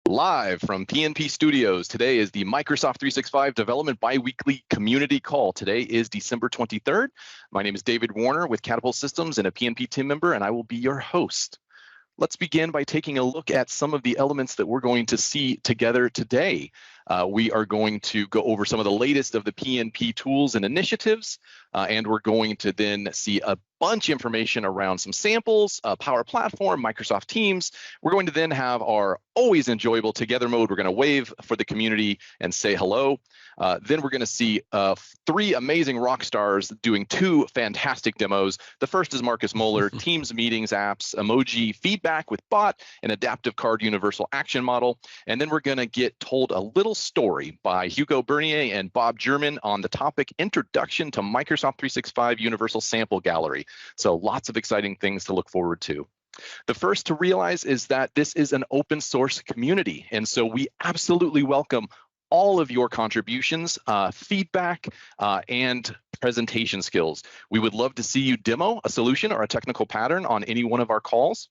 Live from PnP Studios, today is the Microsoft 365 Development Biweekly Community Call. Today is December 23rd. My name is David Warner with Catapult Systems and a PnP team member, and I will be your host. Let's begin by taking a look at some of the elements that we're going to see together today. We are going to go over some of the latest of the PnP tools and initiatives, and we're going to then see a bunch of information around some samples, Power Platform, Microsoft Teams. We're going to then have our always enjoyable together mode. We're going to wave for the community and say hello. Then we're going to see three amazing rock stars doing two fantastic demos. The first is Marcus Moeller, Teams meetings apps, Emoji feedback with bot, and adaptive card universal action model. And then we're going to get told a little story by Hugo Bernier and Bob German on the topic Introduction to Microsoft 365 Universal Sample Gallery. So lots of exciting things to look forward to. The first to realize is that this is an open source community, and so we absolutely welcome all of your contributions, feedback, and presentation skills. We would love to see you demo a solution or a technical pattern on any one of our calls.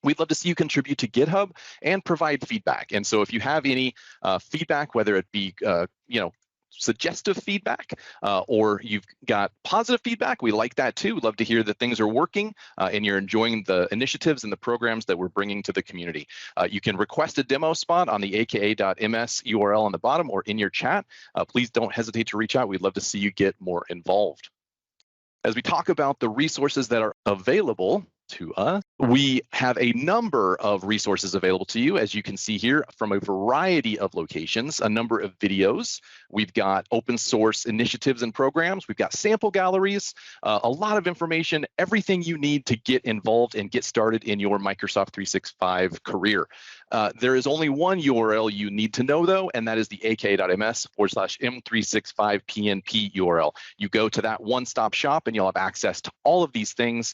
We'd love to see you contribute to GitHub and provide feedback. And so if you have any feedback, whether it be suggestive feedback or you've got positive feedback, we like that too. We'd love to hear that things are working and you're enjoying the initiatives and the programs that we're bringing to the community. You can request a demo spot on the aka.ms URL on the bottom or in your chat. Please don't hesitate to reach out. We'd love to see you get more involved. As we talk about the resources that are available to us, we have a number of resources available to you, as you can see here, from a variety of locations, a number of videos. We've got open source initiatives and programs. We've got sample galleries, a lot of information, everything you need to get involved and get started in your Microsoft 365 career. There is only one URL you need to know, though, and that is the aka.ms/m365pnp URL. You go to that one-stop shop and you'll have access to all of these things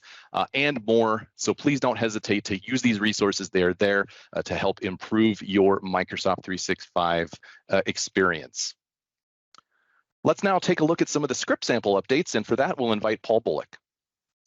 and more. So please don't hesitate to use these resources. They're there to help improve your Microsoft 365 experience. Let's now take a look at some of the script sample updates, and for that, we'll invite Paul Bullock.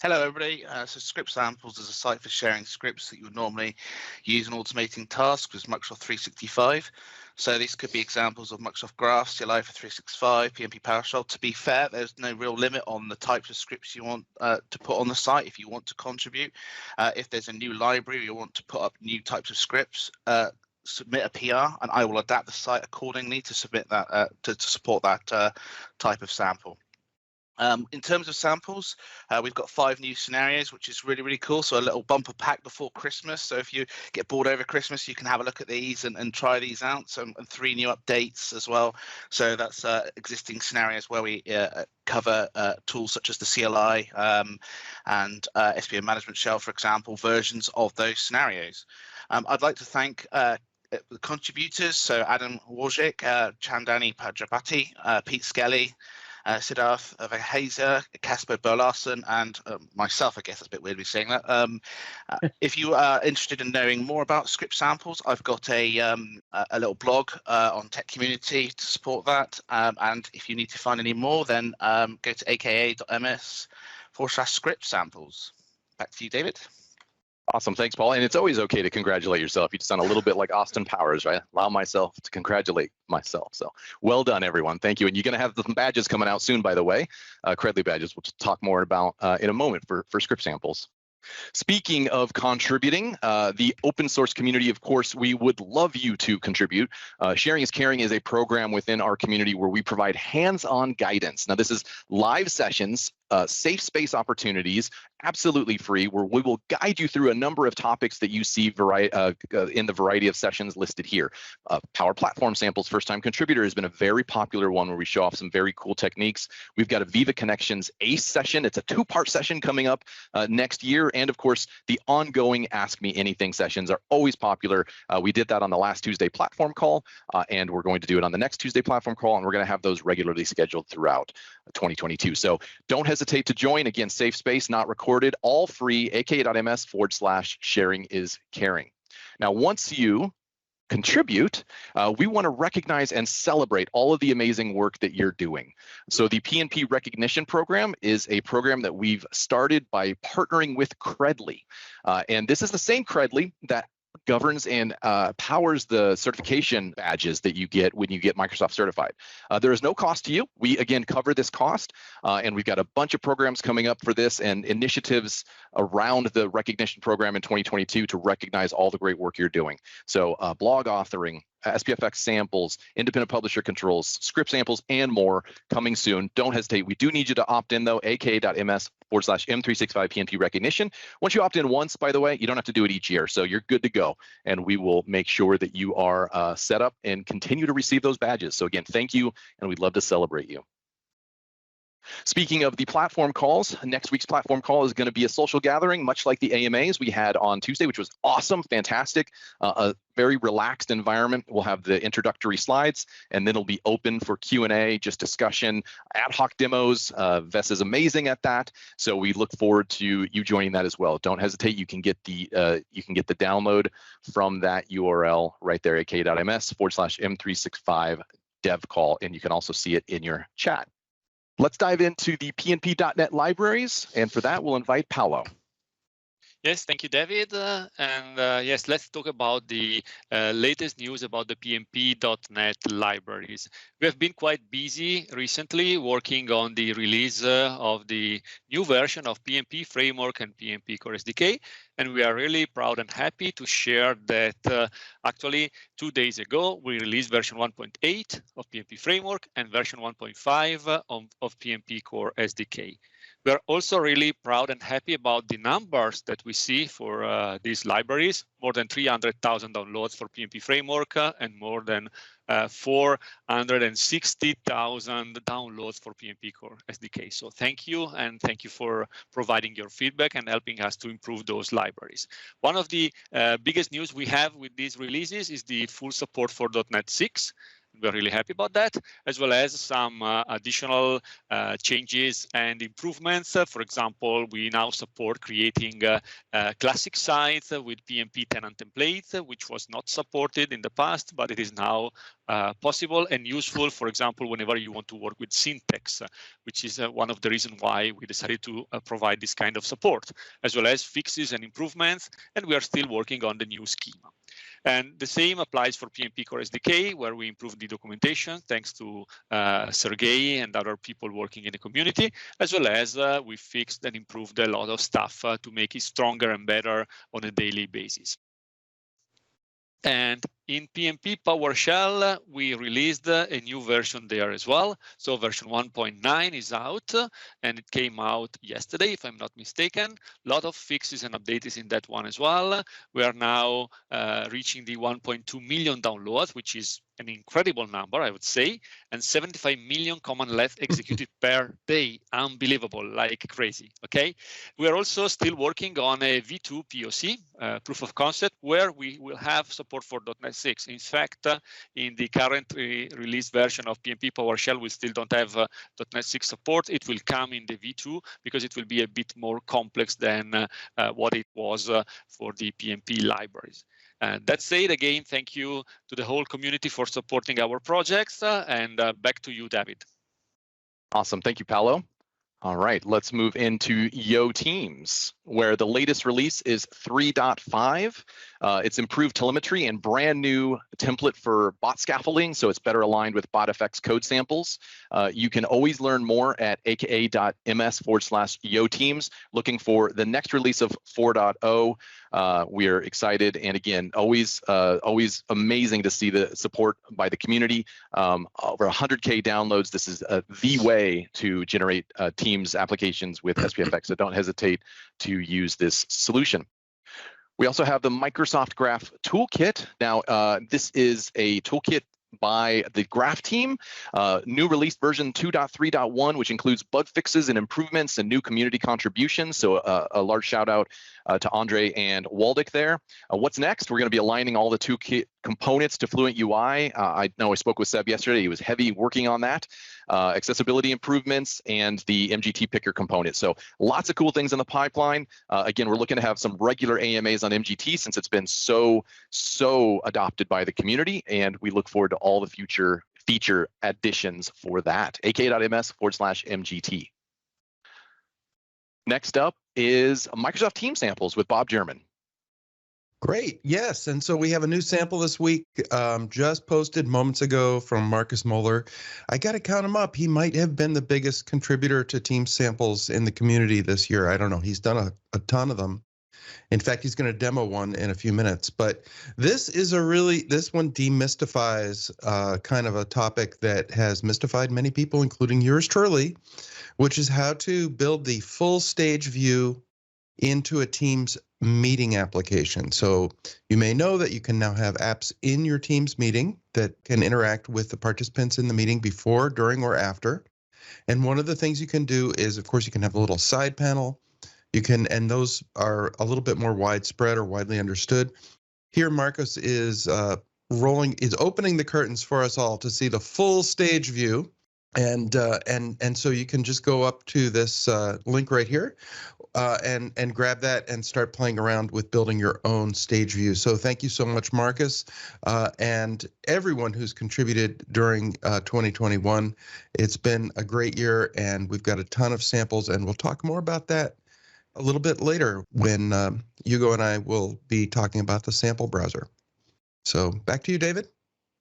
Hello, everybody. So Script Samples is a site for sharing scripts that you would normally use in automating tasks with Microsoft 365. So these could be examples of Microsoft Graphs, CLI for 365, PnP PowerShell. To be fair, there's no real limit on the types of scripts you want to put on the site if you want to contribute. If there's a new library, you want to put up new types of scripts, submit a PR, and I will adapt the site accordingly to submit that to support that type of sample. In terms of samples, we've got 5 new scenarios, which is really, really cool. So a little bumper pack before Christmas. So if you get bored over Christmas, you can have a look at these and try these out. So, and 3 new updates as well. So that's existing scenarios where we cover tools such as the CLI and SPM Management Shell, for example, versions of those scenarios. I'd like to thank the contributors. So Adam Wojcik, Chandani Pajapati, Pete Skelly, Siddharth Vaheza, Casper Berlarsen, and myself. I guess that's a bit weird me saying that. If you are interested in knowing more about script samples, I've got a little blog on Tech Community to support that. And if you need to find any more, then go to aka.ms/script samples. Back to you, David. Awesome. Thanks, Paul. And it's always okay to congratulate yourself. You sound a little bit like Austin Powers, right? Allow myself to congratulate myself. So well done, everyone. Thank you. And you're going to have some badges coming out soon, by the way, Credly badges, we'll talk more about in a moment for script samples. Speaking of contributing, the open source community, of course, we would love you to contribute. Sharing is Caring is a program within our community where we provide hands-on guidance. Now, this is live sessions, safe space opportunities, absolutely free, where we will guide you through a number of topics that you see in the variety of sessions listed here. Power Platform samples, first-time contributor, has been a very popular one where we show off some very cool techniques. We've got a Viva Connections ACE session. It's a 2-part session coming up next year. And of course, the ongoing Ask Me Anything sessions are always popular. We did that on the last Tuesday platform call, and we're going to do it on the next Tuesday platform call, and we're going to have those regularly scheduled throughout 2022. So don't hesitate to join. Again, safe space, not recorded, all free, aka.ms/sharing is caring. Now, once you contribute, we want to recognize and celebrate all of the amazing work that you're doing. So the PnP Recognition Program is a program that we've started by partnering with Credly. And this is the same Credly that governs and powers the certification badges that you get when you get Microsoft certified. There is no cost to you. We, again, cover this cost, and we've got a bunch of programs coming up for this and initiatives around the recognition program in 2022 to recognize all the great work you're doing. So blog authoring, SPFX samples, independent publisher controls, script samples, and more coming soon. Don't hesitate. We do need you to opt in, though, aka.ms/M365 PnP recognition. Once you opt in once, by the way, you don't have to do it each year. So you're good to go. And we will make sure that you are set up and continue to receive those badges. So again, thank you, and we'd love to celebrate you. Speaking of the platform calls, next week's platform call is going to be a social gathering, much like the AMAs we had on Tuesday, which was awesome, fantastic, a very relaxed environment. We'll have the introductory slides, and then it'll be open for Q&A, just discussion, ad hoc demos. Vess is amazing at that, so we look forward to you joining that as well. Don't hesitate. You can get the download from that URL right there, aka.ms/M365 dev call, and you can also see it in your chat. Let's dive into the PnP .NET libraries, and for that, we'll invite Paolo. Yes, thank you, David. Yes, let's talk about the latest news about the PnP .NET libraries. We have been quite busy recently working on the release of the new version of PnP Framework and PnP Core SDK, and we are really proud and happy to share that actually 2 days ago, we released version 1.8 of PnP Framework and version 1.5 of PnP Core SDK. We are also really proud and happy about the numbers that we see for these libraries, more than 300,000 downloads for PnP Framework and more than 460,000 downloads for PnP Core SDK. So thank you, and thank you for providing your feedback and helping us to improve those libraries. One of the biggest news we have with these releases is the full support for .NET 6. We're really happy about that, as well as some additional changes and improvements. For example, we now support creating classic sites with PnP tenant templates, which was not supported in the past, but it is now possible and useful, for example, whenever you want to work with syntax, which is one of the reasons why we decided to provide this kind of support, as well as fixes and improvements, and we are still working on the new schema. And the same applies for PnP Core SDK, where we improved the documentation thanks to Sergey and other people working in the community, as well as we fixed and improved a lot of stuff to make it stronger and better on a daily basis. And in PnP PowerShell, we released a new version there as well. So version 1.9 is out, and it came out yesterday, if I'm not mistaken. A lot of fixes and updates in that one as well. We are now reaching the 1.2 million downloads, which is an incredible number, I would say, and 75 million command lines executed per day. Unbelievable, like crazy, okay? We are also still working on a V2 POC, proof of concept, where we will have support for .NET 6. In fact, in the currently released version of PnP PowerShell, we still don't have .NET 6 support. It will come in the V2 because it will be a bit more complex than what it was for the PnP libraries. That said, again, thank you to the whole community for supporting our projects, and back to you, David. Awesome, thank you, Paolo. All right, let's move into yoteams, where the latest release is 3.5. It's improved telemetry and brand new template for bot scaffolding, so it's better aligned with BotFX code samples. You can always learn more at aka.ms/yoteams, looking for the next release of 4.0. We are excited, and again, always amazing to see the support by the community. Over 100K downloads. This is the way to generate Teams applications with SPFX, so don't hesitate to use this solution. We also have the Microsoft Graph Toolkit. Now, this is a toolkit by the Graph team, new release version 2.3.1, which includes bug fixes and improvements and new community contributions. So a large shout out to Andre and Waldick there. What's next? We're going to be aligning all the toolkit components to Fluent UI. I know I spoke with Seb yesterday. He was heavy working on that. Accessibility improvements and the MGT picker component. So lots of cool things in the pipeline. Again, we're looking to have some regular AMAs on MGT since it's been so adopted by the community, and we look forward to all the future feature additions for that. aka.ms/MGT. Next up is Microsoft Teams samples with Bob German. Great. Yes. And so we have a new sample this week, just posted moments ago from Marcus Moeller. I got to count him up. He might have been the biggest contributor to Teams samples in the community this year. I don't know. He's done a ton of them. In fact, he's going to demo one in a few minutes. But this one demystifies kind of a topic that has mystified many people, including yours truly, which is how to build the full stage view into a Teams meeting application. So you may know that you can now have apps in your Teams meeting that can interact with the participants in the meeting before, during, or after. And one of the things you can do is, of course, you can have a little side panel. You can, and those are a little bit more widespread or widely understood. Here, Marcus is opening the curtains for us all to see the full stage view. And so you can just go up to this link right here and grab that and start playing around with building your own stage view. So thank you so much, Marcus, and everyone who's contributed during 2021. It's been a great year, and we've got a ton of samples, and we'll talk more about that a little bit later when Hugo and I will be talking about the sample browser. So back to you, David.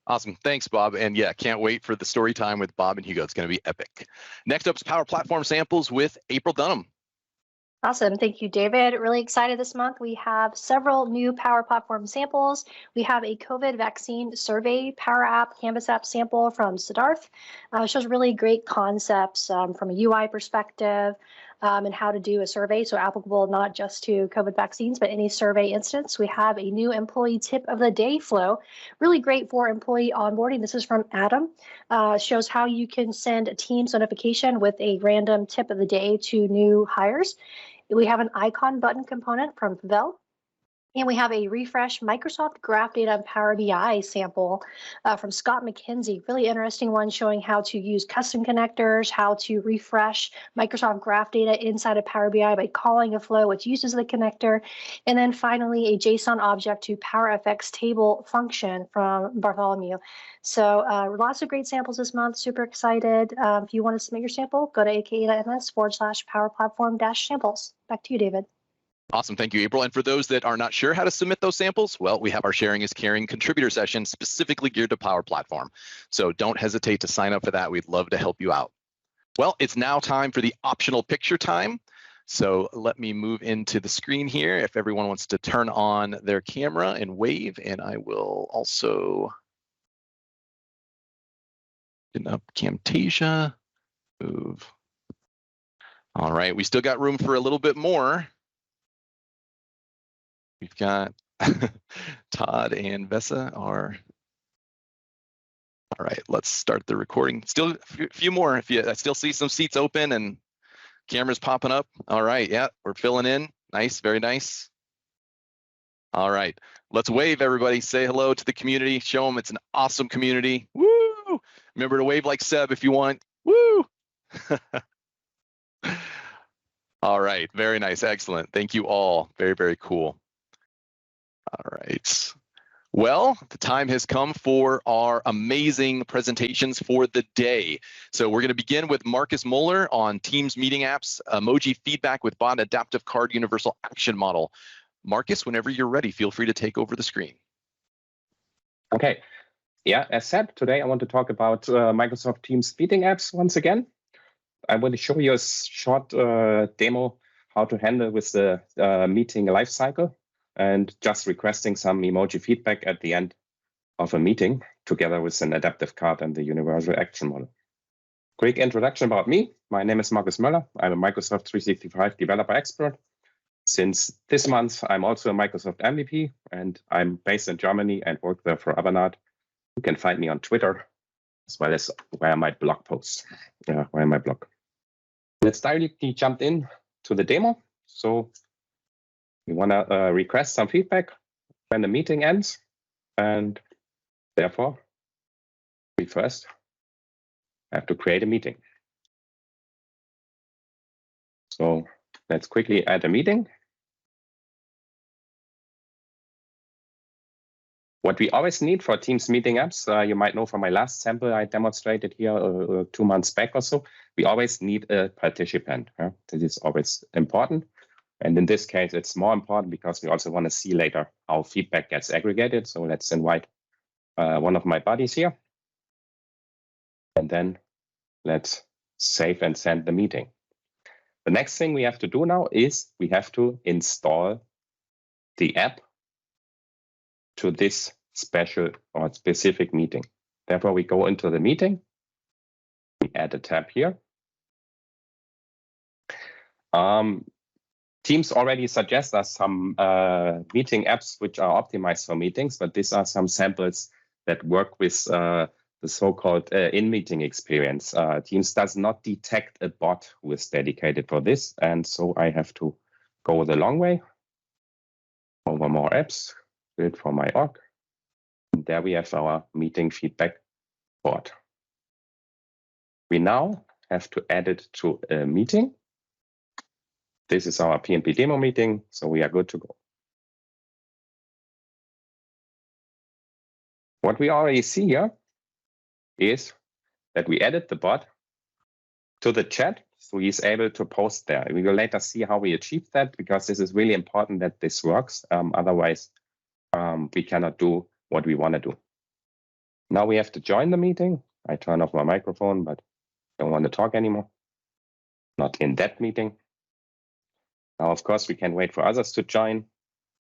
Awesome. Thanks, Bob. And yeah, can't wait for the story time with Bob and Hugo. It's going to be epic. Next up is Power Platform samples with April Dunham. Awesome. Thank you, David. Really excited this month. We have several new Power Platform samples. We have a COVID vaccine survey Power App, Canvas app sample from Siddharth. Shows really great concepts from a UI perspective and how to do a survey. So applicable not just to COVID vaccines, but any survey instance. We have a new employee tip of the day flow. Really great for employee onboarding. This is from Adam. Shows how you can send a Teams notification with a random tip of the day to new hires. We have an icon button component from Pavel. And we have a refresh Microsoft Graph Data and Power BI sample from Scott McKenzie. Really interesting one showing how to use custom connectors, how to refresh Microsoft Graph Data inside of Power BI by calling a flow which uses the connector. And then finally, a JSON object to PowerFX table function from Bartholomew. So lots of great samples this month. Super excited. If you want to submit your sample, go to aka.ms/powerplatform-samples. Back to you, David. Awesome. Thank you, April. And for those that are not sure how to submit those samples, well, we have our Sharing is Caring contributor session specifically geared to Power Platform. So don't hesitate to sign up for that. We'd love to help you out. Well, it's now time for the optional picture time. So let me move into the screen here. If everyone wants to turn on their camera and wave, and I will also open up Camtasia, move. All right, we still got room for a little bit more. We've got Todd and Vesa are. All right, let's start the recording. Still a few more. I still see some seats open and cameras popping up. All right, yeah, we're filling in. Nice, very nice. All right, let's wave, everybody. Say hello to the community. Show them it's an awesome community. Woo! Remember to wave like Seb if you want. Woo! All right, very nice, excellent. Thank you all. Very, very cool. All right. Well, the time has come for our amazing presentations for the day. So we're going to begin with Marcus Moeller on Teams meeting apps, emoji feedback with bot adaptive card universal action model. Marcus, whenever you're ready, feel free to take over the screen. Okay. Yeah, as said, today I want to talk about Microsoft Teams meeting apps once again. I want to show you a short demo how to handle with the meeting lifecycle, and just requesting some emoji feedback at the end of a meeting together with an adaptive card and the universal action model. Quick introduction about me. My name is Marcus Moeller. I'm a Microsoft 365 developer expert. Since this month, I'm also a Microsoft MVP, and I'm based in Germany and work there for Avanade. You can find me on Twitter, as well as via my blog posts, via my blog. Let's directly jump in to the demo. So we want to request some feedback when the meeting ends. And Therefore, we first have to create a meeting. So let's quickly add a meeting. What we always need for Teams meeting apps, you might know from my last sample I demonstrated here 2 months back or so, we always need a participant. This is always important. And in this case, it's more important because we also want to see later how feedback gets aggregated. So let's invite one of my buddies here. And then let's save and send the meeting. The next thing we have to do now is we have to install the app to this special or specific meeting. Therefore, we go into the meeting. We add a tab here. Teams already suggest us some meeting apps which are optimized for meetings, but these are some samples that work with the so-called in-meeting experience. Teams does not detect a bot who is dedicated for this, and so I have to go the long way over more apps, build for my org. And there we have our meeting feedback board. We now have to add it to a meeting. This is our PnP demo meeting, so we are good to go. What we already see here is that we added the bot to the chat, so he's able to post there. We will later see how we achieve that, because this is really important that this works. Otherwise, we cannot do what we want to do. Now we have to join the meeting. I turn off my microphone, but don't want to talk anymore. Not in that meeting. Now, of course, we can wait for others to join,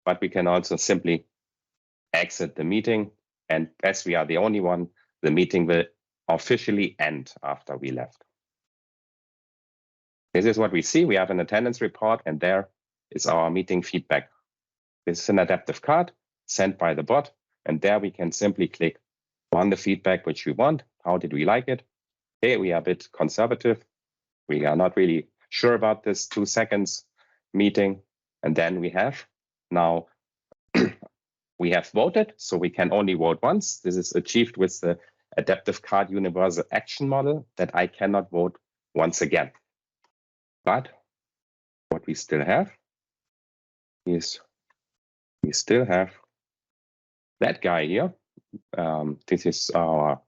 but we can also simply exit the meeting. And as we are the only one, the meeting will officially end after we left. This is what we see. We have an attendance report, and there is our meeting feedback. This is an adaptive card sent by the bot, and there we can simply click on the feedback which we want. How did we like it? Hey, we are a bit conservative. We are not really sure about this 2 seconds meeting. And then we have now we have voted, so we can only vote once. This is achieved with the adaptive card universal action model that I cannot vote once again. But what we still have is we still have that guy here. This is our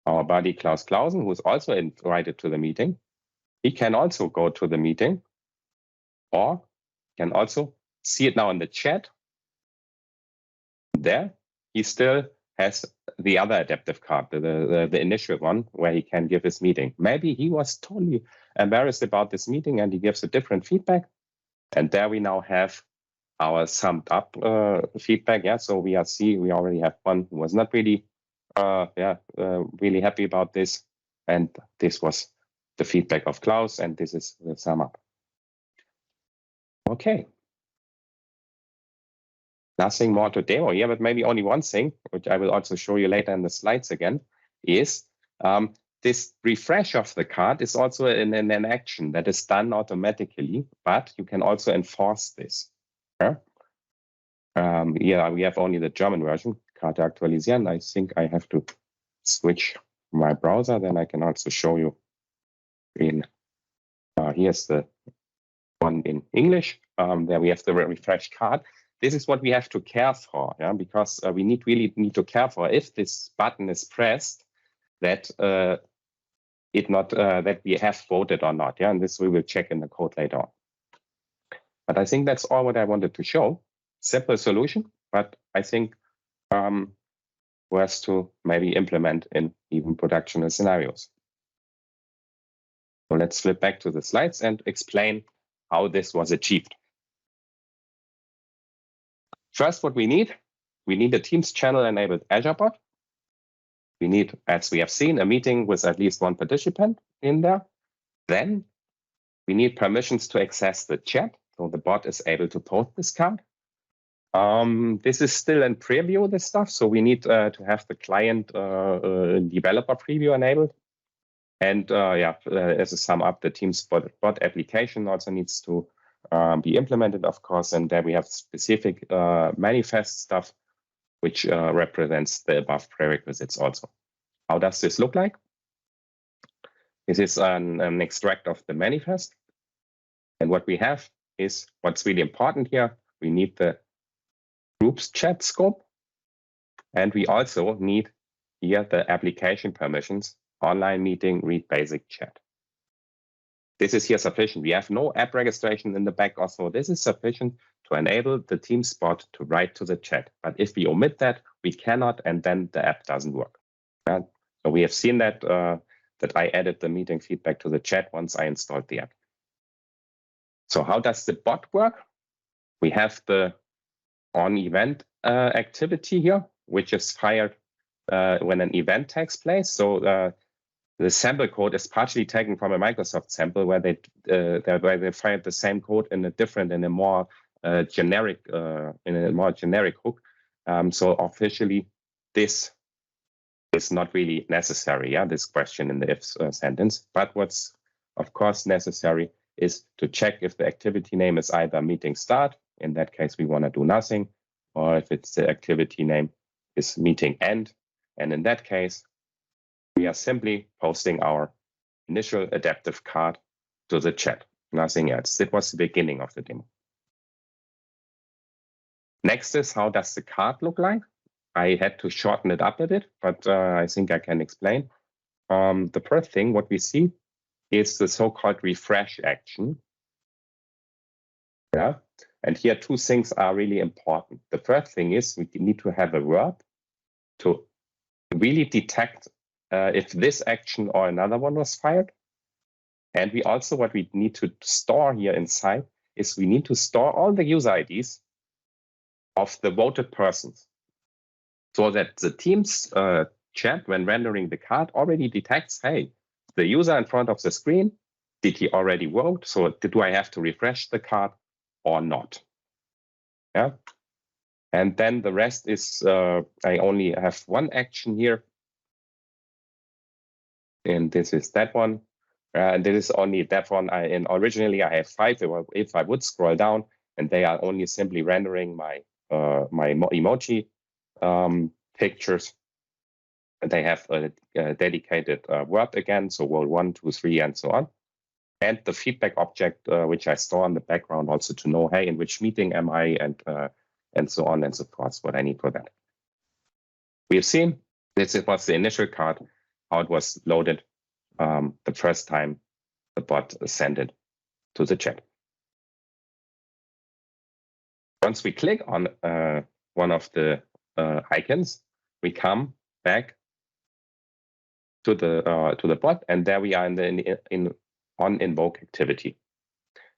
buddy Klaus Clausen, who is also invited to the meeting. He can also go to the meeting, or can also see it now in the chat. There, he still has the other adaptive card, the initial one, where he can give his meeting. Maybe he was totally embarrassed about this meeting and he gives a different feedback. And there we now have our summed up feedback. Yeah, so we already have one who was not really, really happy about this. And this was the feedback of Klaus, and this is the sum up. Okay. Nothing more to demo here, but maybe only one thing, which I will also show you later in the slides again, is this refresh of the card is also an action that is done automatically, but you can also enforce this. Yeah, we have only the German version, Karte aktualisieren. I think I have to switch my browser, then I can also show you in, here's the one in English. There we have the refresh card. This is what we have to care for, yeah, because we really need to care for if this button is pressed, that that we have voted or not, yeah, and this we will check in the code later on. But I think that's all what I wanted to show. Simple solution, but I think worth to maybe implement in even productional scenarios. So let's flip back to the slides and explain how this was achieved. First, what we need a Teams channel-enabled Azure bot. We need, as we have seen, a meeting with at least one participant in there. Then we need permissions to access the chat, so the bot is able to post this card. This is still in preview, this stuff, so we need to have the client developer preview enabled. And as a sum up, the Teams bot application also needs to be implemented, of course, and there we have specific manifest stuff which represents the above prerequisites also. How does this look like? This is an extract of the manifest. And what we have is what's really important here. We need the groups chat scope. And we also need here the application permissions, online meeting, read basic chat. This is here sufficient. We have no app registration in the back also. This is sufficient to enable the Teams bot to write to the chat. But if we omit that, we cannot, and then the app doesn't work. Yeah? So we have seen that, that I added the meeting feedback to the chat once I installed the app. So how does the bot work? We have the on-event activity here, which is fired when an event takes place. So the sample code is partially taken from a Microsoft sample where they fired the same code in a more generic hook. So officially, this is not really necessary. Yeah, this question in the if sentence. But what's of course necessary is to check if the activity name is either meeting start. In that case, we want to do nothing, or if it's the activity name is meeting end. And in that case, we are simply posting our initial adaptive card to the chat, nothing else. That was the beginning of the demo. Next is, how does the card look like? I had to shorten it up a bit, but I think I can explain. The first thing, what we see is the so-called refresh action. Yeah, and here two things are really important. The first thing is we need to have a verb to really detect if this action or another one was fired. And we also, what we need to store here inside is we need to store all the user IDs of the voted persons so that the Teams chat, when rendering the card, already detects, hey, the user in front of the screen, did he already vote? So do I have to refresh the card or not? Yeah. And then the rest is, I only have one action here. And this is that one. And this is only that one. And originally I have 5. If I would scroll down, and they are only simply rendering my my emoji pictures. And they have a dedicated verb again, so world 1, 2, 3, and so on. And the feedback object, which I store in the background also to know, hey, in which meeting am I, and so on and so forth, what I need for that. We have seen this was the initial card, how it was loaded the first time the bot sent it to the chat. Once we click on one of the icons, we come back to the bot, and there we are in the on invoke activity.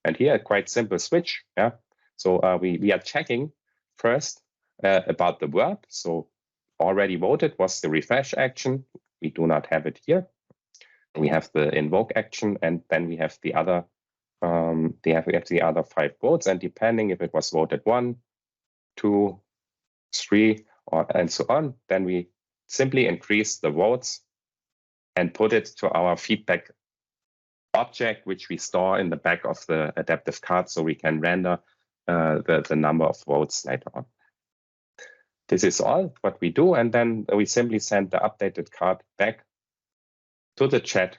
And here a quite simple switch. Yeah. So we are checking first about the verb. So already voted was the refresh action. We do not have it here. We have the invoke action, and then we have the other we have the other 5 votes, and depending if it was voted 1, 2, 3, and so on, then we simply increase the votes and put it to our feedback object, which we store in the back of the adaptive card, so we can render the number of votes later on. This is all what we do, and then we simply send the updated card back to the chat,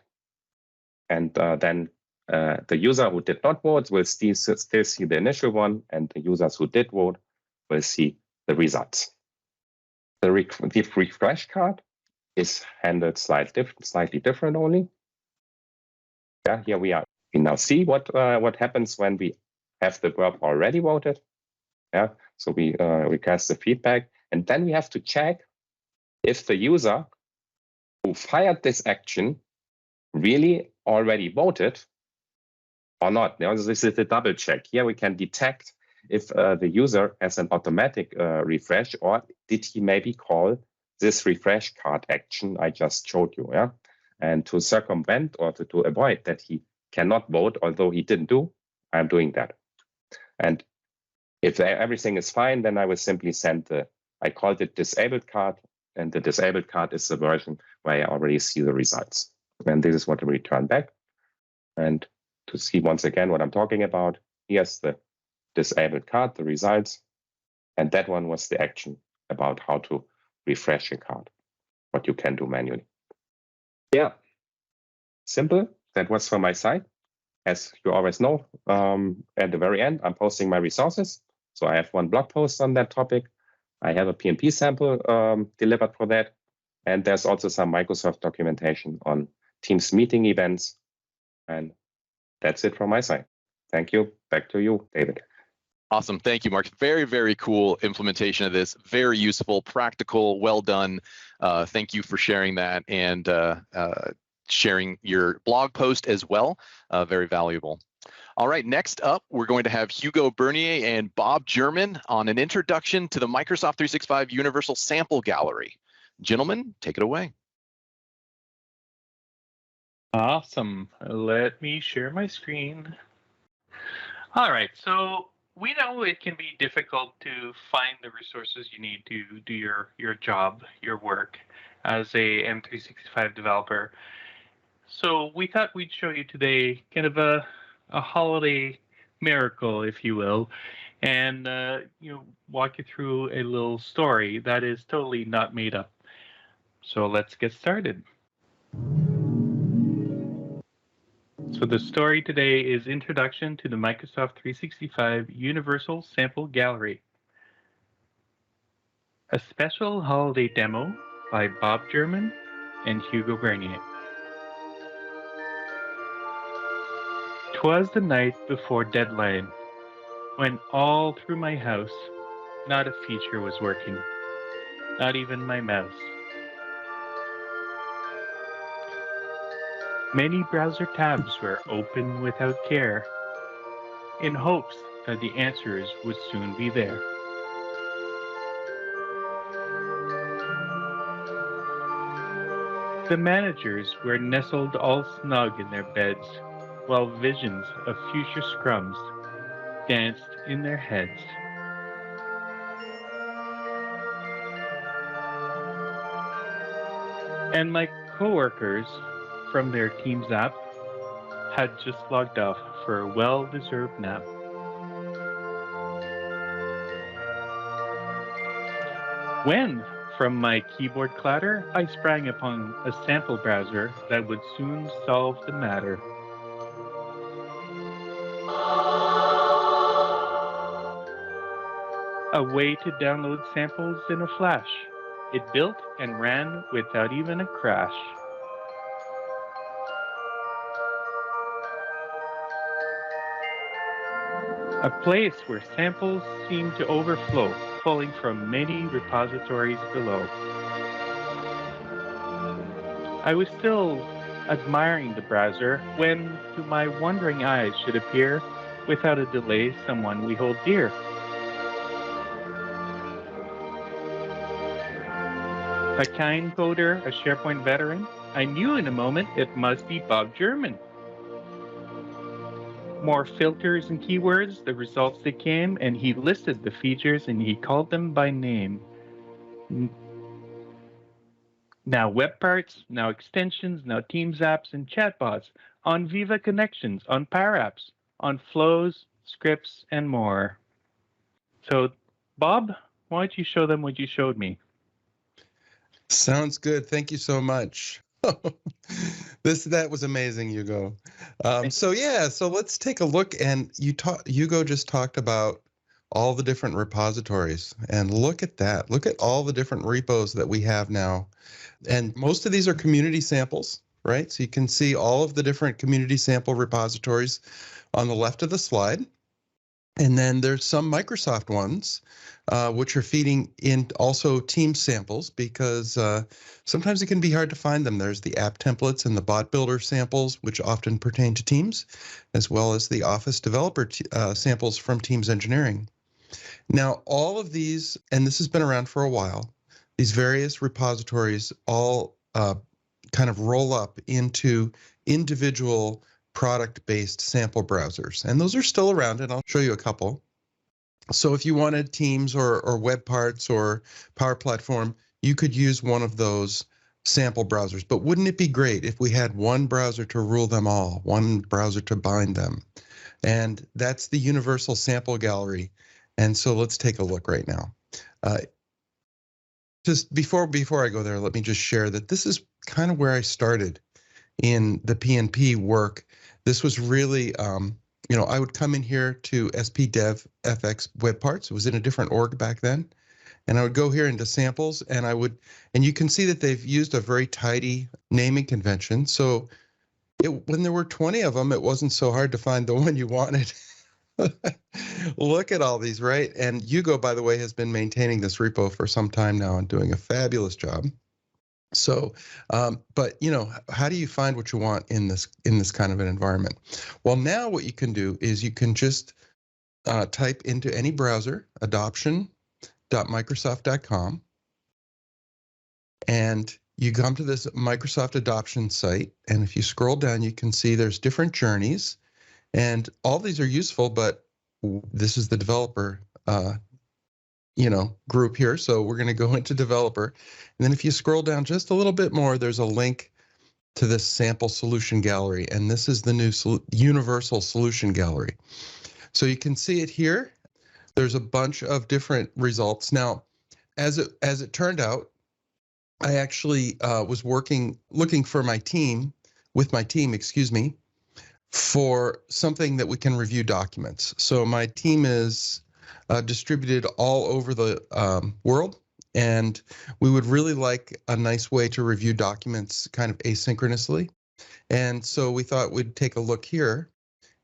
and then the user who did not vote will still see the initial one, and the users who did vote will see the results. The refresh card is handled slightly different only. Yeah, here we are. We now see what happens when we have the verb already voted. Yeah, so we request the feedback, and then we have to check if the user who fired this action really already voted or not. Now, this is a double check. Here we can detect if the user has an automatic refresh, or did he maybe call this refresh card action I just showed you. Yeah, and to circumvent or to avoid that he cannot vote, although he didn't do, I'm doing that. And if everything is fine, then I will simply send I called it disabled card, and the disabled card is the version where I already see the results. And this is what we return back. And to see once again what I'm talking about, here's the disabled card, the results, and that one was the action about how to refresh your card, what you can do manually. Yeah, simple. That was from my side. As you always know, at the very end, I'm posting my resources. So I have one blog post on that topic. I have a PnP sample delivered for that. And there's also some Microsoft documentation on Teams meeting events. And that's it from my side. Thank you. Back to you, David. Awesome. Thank you, Mark. Very, very cool implementation of this. Very useful, practical, well done. Thank you for sharing that and sharing your blog post as well. Very valuable. All right, next up, we're going to have Hugo Bernier and Bob German on an introduction to the Microsoft 365 Universal Sample Gallery. Gentlemen, take it away. Awesome. Let me share my screen. All right, so we know it can be difficult to find the resources you need to do your job, your work as a M365 developer. So we thought we'd show you today kind of a holiday miracle, if you will, and walk you through a little story that is totally not made up. So let's get started. So the story today is Introduction to the Microsoft 365 Universal Sample Gallery. A special holiday demo by Bob German and Hugo Bernier. 'Twas the night before deadline, when all through my house, not a feature was working, not even my mouse. Many browser tabs were open without care, in hopes that the answers would soon be there. The managers were nestled all snug in their beds, while visions of future scrums danced in their heads. And my coworkers from their Teams app had just logged off for a well-deserved nap. When, from my keyboard clatter, I sprang upon a sample browser that would soon solve the matter. A way to download samples in a flash. It built and ran without even a crash. A place where samples seem to overflow, pulling from many repositories below. I was still admiring the browser when, to my wondering eyes, should appear, without a delay, someone we hold dear. A kind coder, a SharePoint veteran, I knew in a moment it must be Bob German. More filters and keywords, the results that came, and he listed the features and he called them by name. Now web parts, now extensions, now Teams apps and chatbots, on Viva connections, on Power Apps, on flows, scripts, and more. So, Bob, why don't you show them what you showed me? Sounds good. Thank you so much. That was amazing, Hugo. So let's take a look. And Hugo just talked about all the different repositories, and look at that. Look at all the different repos that we have now. And most of these are community samples, right? So you can see all of the different community sample repositories on the left of the slide. And then there's some Microsoft ones, which are feeding in also Teams samples, because sometimes it can be hard to find them. There's the app templates and the bot builder samples, which often pertain to Teams, as well as the Office developer samples from Teams Engineering. Now, all of these, and this has been around for a while, these various repositories all kind of roll up into individual product-based sample browsers, and those are still around, and I'll show you a couple. So if you wanted Teams or web parts or Power Platform, you could use one of those sample browsers. But wouldn't it be great if we had one browser to rule them all, one browser to bind them? And that's the Universal Sample Gallery. And so let's take a look right now. just before I go there, let me just share that this is kind of where I started in the PnP work. This was really, I would come in here to SP Dev FX Web Parts. It was in a different org back then. And I would go here into samples and and you can see that they've used a very tidy naming convention. So when there were 20 of them, it wasn't so hard to find the one you wanted. Look at all these, right? And Hugo, by the way, has been maintaining this repo for some time now and doing a fabulous job. So, but how do you find what you want in this kind of an environment? Well, now what you can do is you can just type into any browser adoption.microsoft.com, and you come to this Microsoft adoption site. And if you scroll down, you can see there's different journeys, and all these are useful. But this is the developer group here. So we're going to go into developer. And then if you scroll down just a little bit more, there's a link to this sample solution gallery. And this is the new universal solution gallery. So you can see it here. There's a bunch of different results. Now, as it turned out, I actually was looking for my team, for something that we can review documents. So my team is distributed all over the world, and we would really like a nice way to review documents kind of asynchronously. And so we thought we'd take a look here,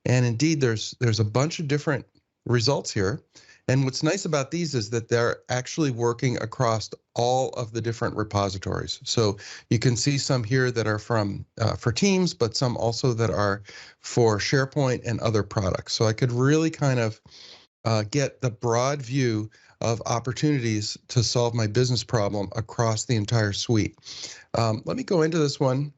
and indeed there's a bunch of different results here. And what's nice about these is that they're actually working across all of the different repositories. So you can see some here that are for Teams, but some also that are for SharePoint and other products. So I could really kind of get the broad view of opportunities to solve my business problem across the entire suite. Let me go into this one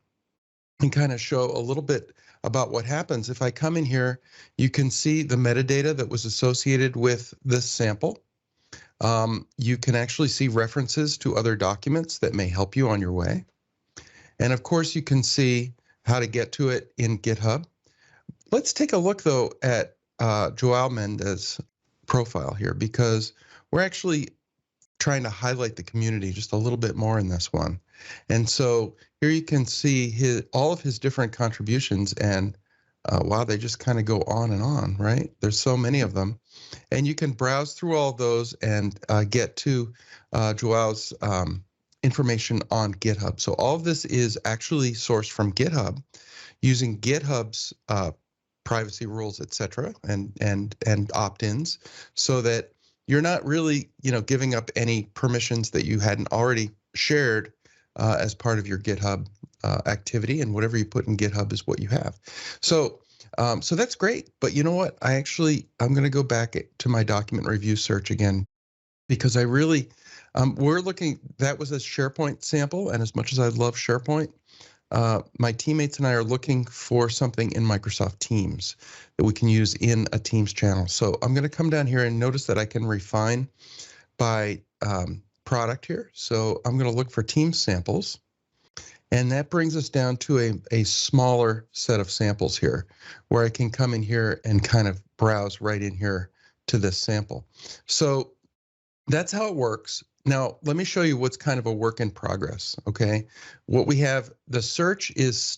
and kind of show a little bit about what happens. If I come in here, you can see the metadata that was associated with this sample. You can actually see references to other documents that may help you on your way. And of course, you can see how to get to it in GitHub. Let's take a look, though, at Joao Mendez's profile here, because we're actually trying to highlight the community just a little bit more in this one. And so here you can see all of his different contributions, and wow, they just kind of go on and on, right? There's so many of them. And you can browse through all those and get to Joao's information on GitHub. So all of this is actually sourced from GitHub using GitHub's privacy rules, etc., and opt-ins, so that you're not really, giving up any permissions that you hadn't already shared as part of your GitHub activity, and whatever you put in GitHub is what you have. So that's great. But you know what? I'm going to go back to my document review search again, because I really, that was a SharePoint sample, and as much as I love SharePoint, my teammates and I are looking for something in Microsoft Teams that we can use in a Teams channel. So I'm going to come down here and notice that I can refine by product here. So I'm going to look for Teams samples, and that brings us down to a smaller set of samples here, where I can come in here and kind of browse right in here to this sample. So that's how it works. Now, let me show you what's kind of a work in progress, okay? What we have, the search is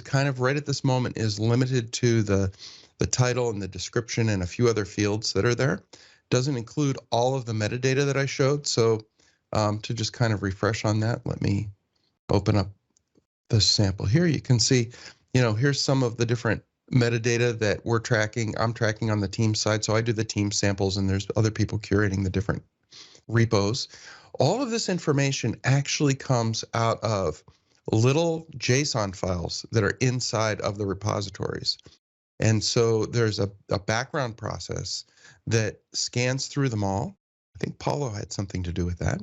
kind of right at this moment is limited to the title and the description and a few other fields that are there. Doesn't include all of the metadata that I showed. So to just kind of refresh on that, let me open up the sample here. You can see, here's some of the different metadata that we're tracking. I'm tracking on the team side. So I do the team samples, and there's other people curating the different repos. All of this information actually comes out of little JSON files that are inside of the repositories. And so there's a background process that scans through them all. I think Paulo had something to do with that.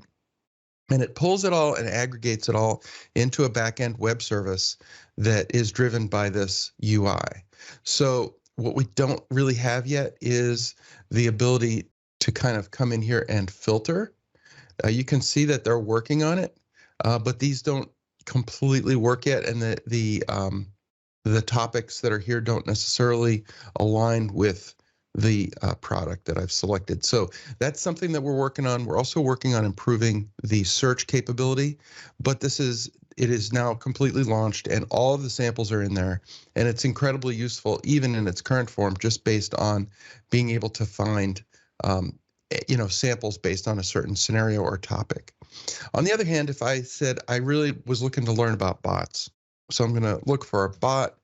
And it pulls it all and aggregates it all into a backend web service that is driven by this UI. So what we don't really have yet is the ability to kind of come in here and filter. You can see that they're working on it, but these don't completely work yet, and the topics that are here don't necessarily align with the product that I've selected. So that's something that we're working on. We're also working on improving the search capability, but it is now completely launched and all of the samples are in there, and it's incredibly useful even in its current form, just based on being able to find samples based on a certain scenario or topic. On the other hand, if I said I really was looking to learn about bots, so I'm going to look for a bot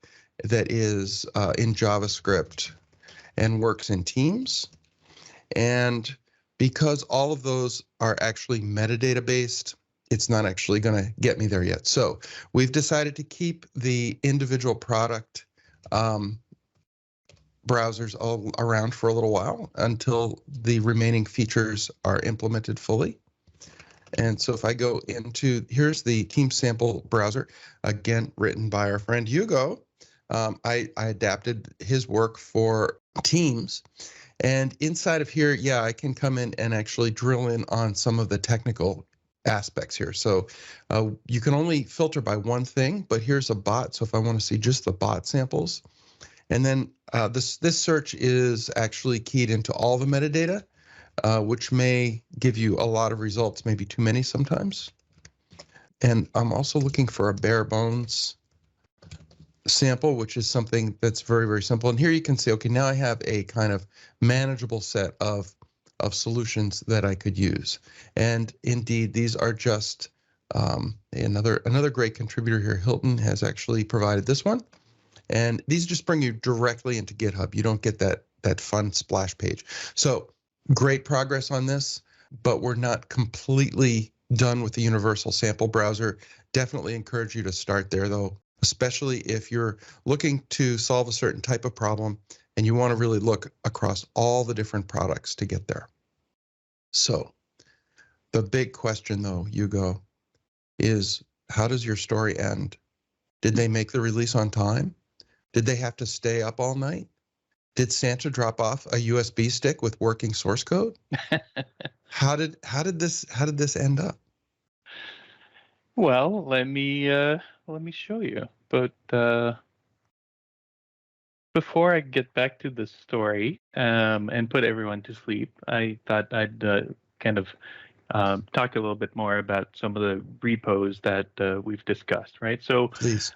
that is in JavaScript and works in Teams. And because all of those are actually metadata based, it's not actually going to get me there yet. So we've decided to keep the individual product browsers all around for a little while until the remaining features are implemented fully. And so if I go into, here's the Team Sample browser, again, written by our friend Hugo. I adapted his work for Teams. And inside of here, yeah, I can come in and actually drill in on some of the technical aspects here. So you can only filter by one thing, but here's a bot. So if I want to see just the bot samples, and then this search is actually keyed into all the metadata, which may give you a lot of results, maybe too many sometimes. And I'm also looking for a bare bones sample, which is something that's very, very simple. And here you can see, okay, now I have a kind of manageable set of solutions that I could use. And indeed, these are just another great contributor here. Hilton has actually provided this one. And these just bring you directly into GitHub. You don't get that fun splash page. So great progress on this, but we're not completely done with the universal sample browser. Definitely encourage you to start there though, especially if you're looking to solve a certain type of problem and you want to really look across all the different products to get there. So the big question though, Hugo, is how does your story end? Did they make the release on time? Did they have to stay up all night? Did Santa drop off a USB stick with working source code? How did this end up? Well, let me show you. But before I get back to the story and put everyone to sleep, I thought I'd kind of talk a little bit more about some of the repos that we've discussed, right? So, please,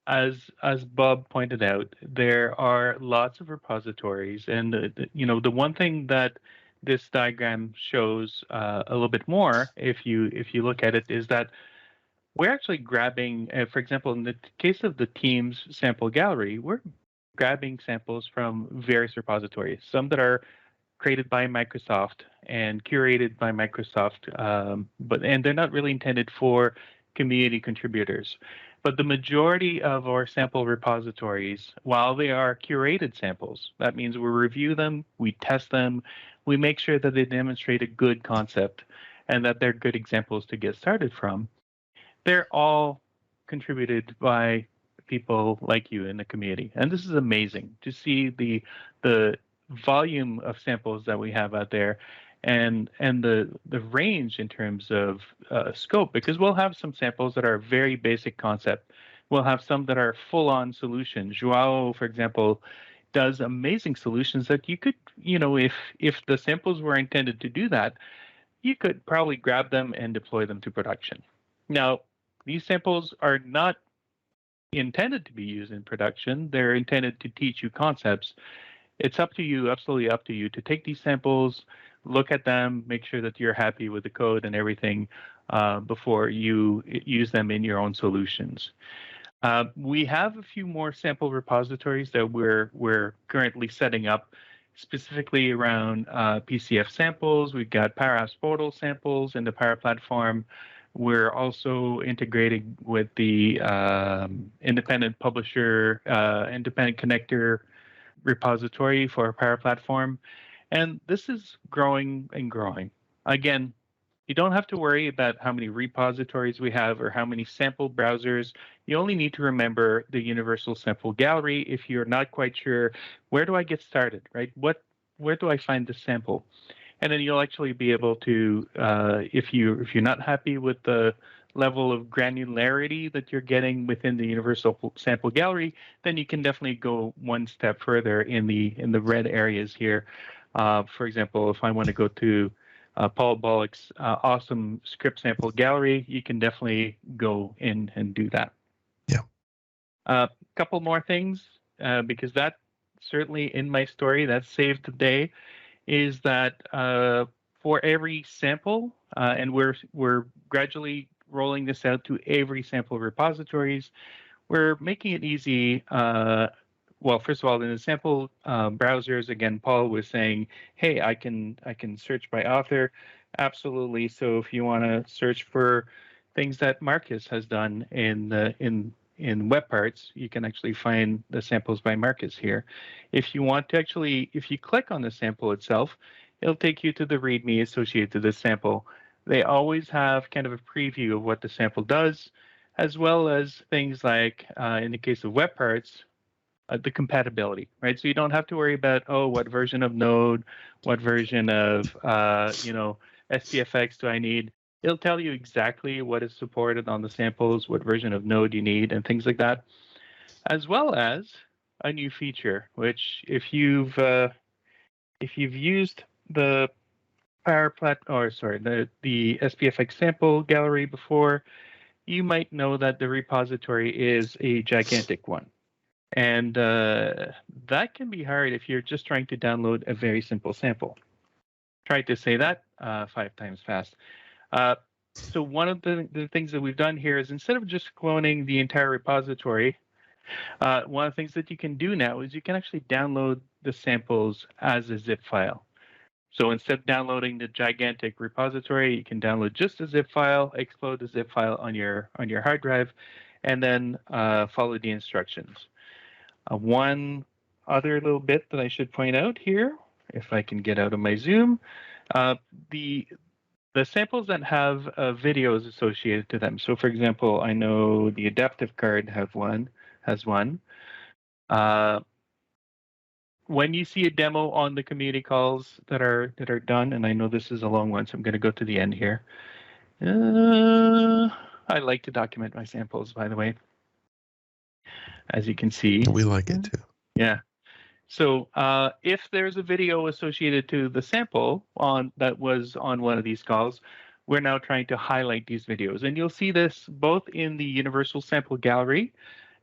as Bob pointed out, there are lots of repositories, and the one thing that this diagram shows a little bit more, if you look at it, is that we're actually grabbing, for example, in the case of the Teams sample gallery, we're grabbing samples from various repositories, some that are created by Microsoft and curated by Microsoft, and they're not really intended for community contributors. But the majority of our sample repositories, while they are curated samples, that means we review them, we test them, we make sure that they demonstrate a good concept and that they're good examples to get started from. They're all contributed by people like you in the community. And this is amazing to see the volume of samples that we have out there and the range in terms of scope, because we'll have some samples that are very basic concept. We'll have some that are full-on solutions. Joao, for example, does amazing solutions that you could, if the samples were intended to do that, you could probably grab them and deploy them to production. Now, these samples are not intended to be used in production. They're intended to teach you concepts. It's up to you, absolutely up to you, to take these samples, look at them, make sure that you're happy with the code and everything before you use them in your own solutions. We have a few more sample repositories that we're currently setting up, specifically around PCF samples. We've got Power Apps Portal samples in the Power Platform. We're also integrating with the independent publisher, independent connector repository for our Power Platform. And this is growing and growing. Again, you don't have to worry about how many repositories we have or how many sample browsers. You only need to remember the Universal Sample Gallery if you're not quite sure, where do I get started, right? Where do I find the sample? And then you'll actually be able to, if you're not happy with the level of granularity that you're getting within the universal sample gallery, then you can definitely go one step further in the red areas here. For example, if I want to go to Paul Bollock's awesome script sample gallery, you can definitely go in and do that. Yeah. A couple more things, because that certainly in my story that saved the day, is that for every sample, and we're gradually rolling this out to every sample repositories, we're making it easy. Well, first of all, in the sample browsers, again, Paul was saying, hey, I can search by author. Absolutely. So if you want to search for things that Marcus has done in web parts, you can actually find the samples by Marcus here. If you want to actually, if you click on the sample itself, it'll take you to the README associated to the sample. They always have kind of a preview of what the sample does, as well as things like, in the case of web parts, the compatibility, right? So you don't have to worry about, oh, what version of Node, what version of, SPFX do I need? It'll tell you exactly what is supported on the samples, what version of Node you need, and things like that, as well as a new feature, which if you've used the the SPFX sample gallery before, you might know that the repository is a gigantic one. And that can be hard if you're just trying to download a very simple sample. Try to say that 5 times fast. So one of the things that we've done here is, instead of just cloning the entire repository, one of the things that you can do now is you can actually download the samples as a zip file. So instead of downloading the gigantic repository, you can download just a zip file, explode the zip file on your hard drive, and then follow the instructions. One other little bit that I should point out here, if I can get out of my Zoom, the samples that have videos associated to them. So, for example, I know the adaptive card has one. When you see a demo on the community calls that are done, and I know this is a long one, so I'm going to go to the end here. I like to document my samples, by the way, as you can see. We like it too. Yeah. So if there's a video associated to the sample that was on one of these calls, we're now trying to highlight these videos. And you'll see this both in the universal sample gallery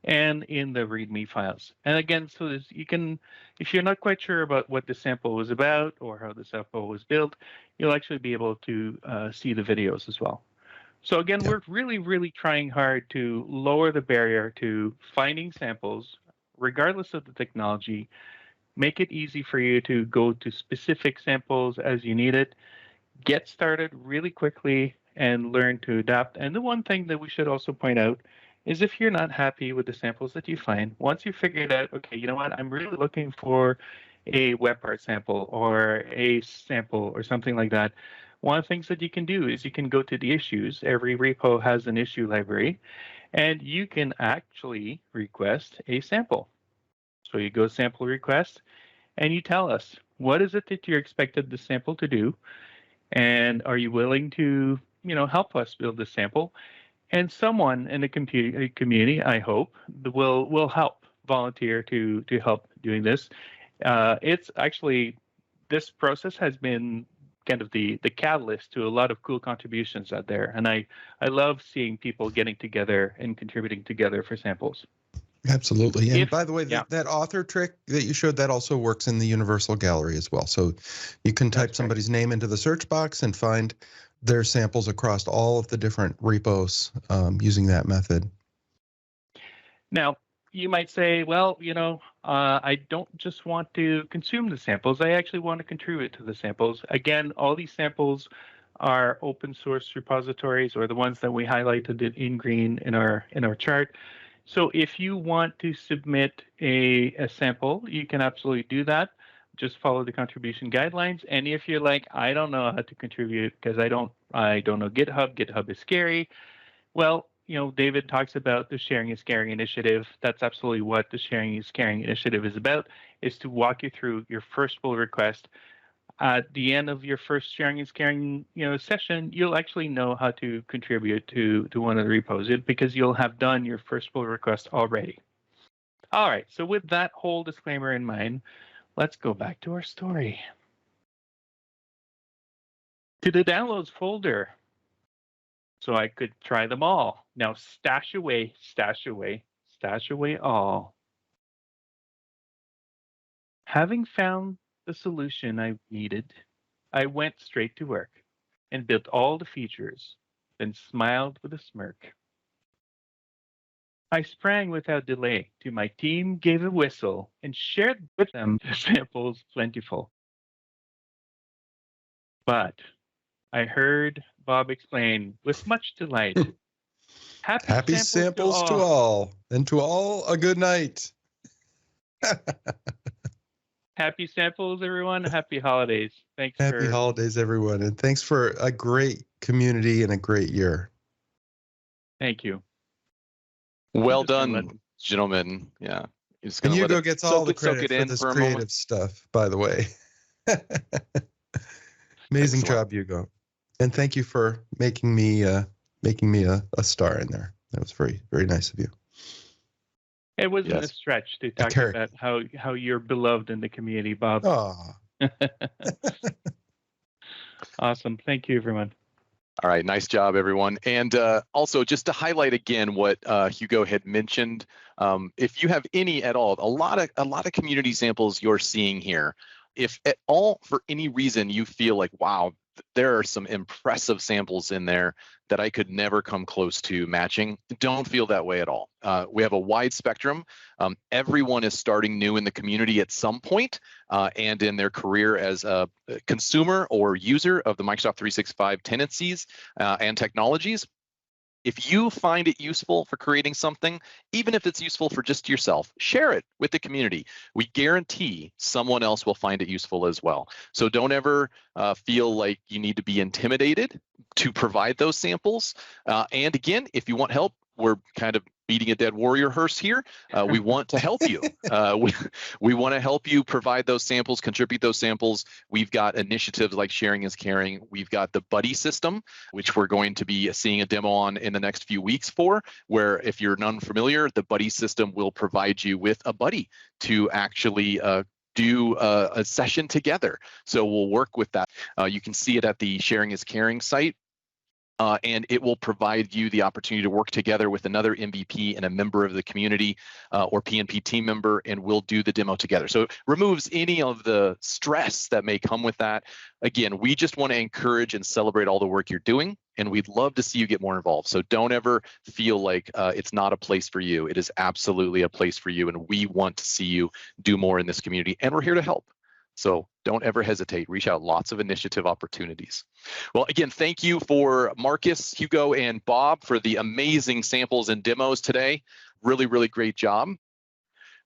and in the README files. And again, so you can, if you're not quite sure about what the sample was about or how the sample was built, you'll actually be able to see the videos as well. So again, we're really, really trying hard to lower the barrier to finding samples, regardless of the technology. Make it easy for you to go to specific samples as you need it. Get started really quickly and learn to adapt. And the one thing that we should also point out is, if you're not happy with the samples that you find, once you figure it out, okay, you know what, I'm really looking for a web part sample or a sample or something like that. One of the things that you can do is you can go to the issues. Every repo has an issue library, and you can actually request a sample. So you go sample request, and you tell us, what is it that you're expected the sample to do? And are you willing to, help us build the sample? And someone in the community, I hope, will help volunteer to help doing this. It's actually, this process has been kind of the catalyst to a lot of cool contributions out there. And I love seeing people getting together and contributing together for samples. Absolutely. And by the way, that author trick that you showed, that also works in the universal gallery as well. So you can type somebody's name into the search box and find their samples across all of the different repos using that method. Now, you might say, well, I don't just want to consume the samples. I actually want to contribute to the samples. Again, all these samples are open source repositories, or the ones that we highlighted in green in our chart. So if you want to submit a sample, you can absolutely do that. Just follow the contribution guidelines. And if you're like, I don't know how to contribute because I don't know GitHub. GitHub is scary. Well, David talks about the Sharing is Caring initiative. That's absolutely what the Sharing is Caring initiative is about, is to walk you through your first pull request. at the end of your first sharing is caring, session, you'll actually know how to contribute to one of the repos because you'll have done your first pull request already. All right, so with that whole disclaimer in mind, let's go back to our story. To the downloads folder, so I could try them all. Now stash away all. Having found the solution I needed, I went straight to work and built all the features, then smiled with a smirk. I sprang without delay to my team, gave a whistle, and shared with them the samples plentiful. But I heard Bob explain with much delight. Happy samples to all, and to all a good night. Happy samples, everyone. Happy holidays. Thanks. Happy holidays, everyone. And thanks for a great community and a great year. Thank you. Well done, gentlemen. Yeah. And Hugo gets all the credit for this creative stuff, by the way. Amazing job, Hugo. And thank you for making me a star in there. That was very, very nice of you. It wasn't a stretch to talk about how you're beloved in the community, Bob. Awesome. Thank you, everyone. All right, nice job, everyone. And also, just to highlight again what Hugo had mentioned, if you have any at all, a lot of community samples you're seeing here. If at all, for any reason, you feel like, wow, there are some impressive samples in there that I could never come close to matching, don't feel that way at all. We have a wide spectrum. Everyone is starting new in the community at some point and in their career as a consumer or user of the Microsoft 365 tenancies and technologies. If you find it useful for creating something, even if it's useful for just yourself, share it with the community. We guarantee someone else will find it useful as well. So don't ever feel like you need to be intimidated to provide those samples. And again, if you want help, we're kind of beating a dead warrior horse here. We want to help you. We want to help you provide those samples, contribute those samples. We've got initiatives like Sharing is Caring. We've got the buddy system, which we're going to be seeing a demo on in the next few weeks where if you're unfamiliar, the buddy system will provide you with a buddy to actually do a session together. So we'll work with that. You can see it at the Sharing is Caring site. And it will provide you the opportunity to work together with another MVP and a member of the community or PnP team member, and we'll do the demo together. So it removes any of the stress that may come with that. Again, we just want to encourage and celebrate all the work you're doing, and we'd love to see you get more involved. So don't ever feel like it's not a place for you. It is absolutely a place for you, and we want to see you do more in this community, and we're here to help. So don't ever hesitate. Reach out. Lots of initiative opportunities. Well, again, thank you for Marcus, Hugo, and Bob for the amazing samples and demos today. Really, really great job.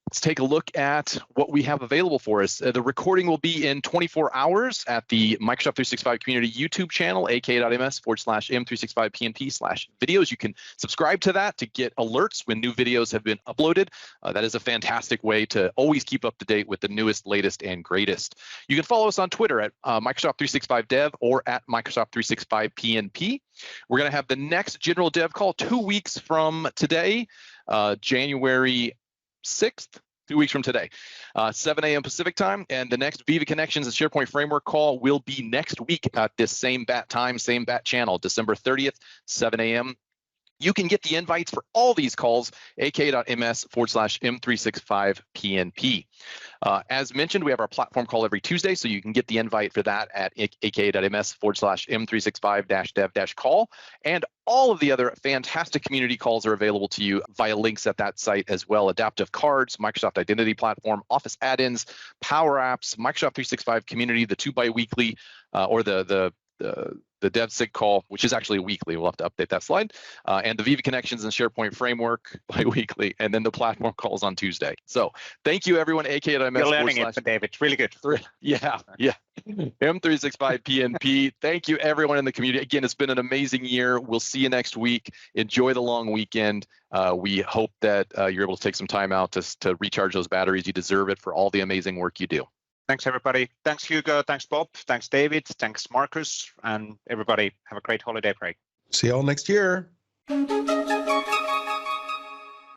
Let's take a look at what we have available for us. The recording will be in 24 hours at the Microsoft 365 Community YouTube channel, aka.ms/m365pnp/videos. You can subscribe to that to get alerts when new videos have been uploaded. That is a fantastic way to always keep up to date with the newest, latest, and greatest. You can follow us on Twitter at Microsoft 365 Dev or at Microsoft 365 PnP. We're going to have the next general dev call 2 weeks from today, January 6th, 2 weeks from today, 7 a.m. Pacific time. And the next Viva Connections and SharePoint Framework call will be next week at this same bat time, same bat channel, December 30th, 7 a.m. You can get the invites for all these calls, aka.ms/m365pnp. As mentioned, we have our platform call every Tuesday, so you can get the invite for that at aka.ms/m365-dev-call. And all of the other fantastic community calls are available to you via links at that site as well. Adaptive Cards, Microsoft Identity Platform, Office add-ins, Power Apps, Microsoft 365 Community, the 2 bi-weekly, or the Dev SIG call, which is actually weekly. We'll have to update that slide. And the Viva Connections and SharePoint Framework bi-weekly, and then the platform calls on Tuesday. So thank you, everyone. aka.ms. You're learning it, Dave. It's really good. Yeah. M365 PnP. Thank you, everyone in the community. Again, it's been an amazing year. We'll see you next week. Enjoy the long weekend. We hope that you're able to take some time out to recharge those batteries. You deserve it for all the amazing work you do. Thanks, everybody. Thanks, Hugo. Thanks, Bob. Thanks, David. Thanks, Marcus. And everybody, have a great holiday break. See y'all next year.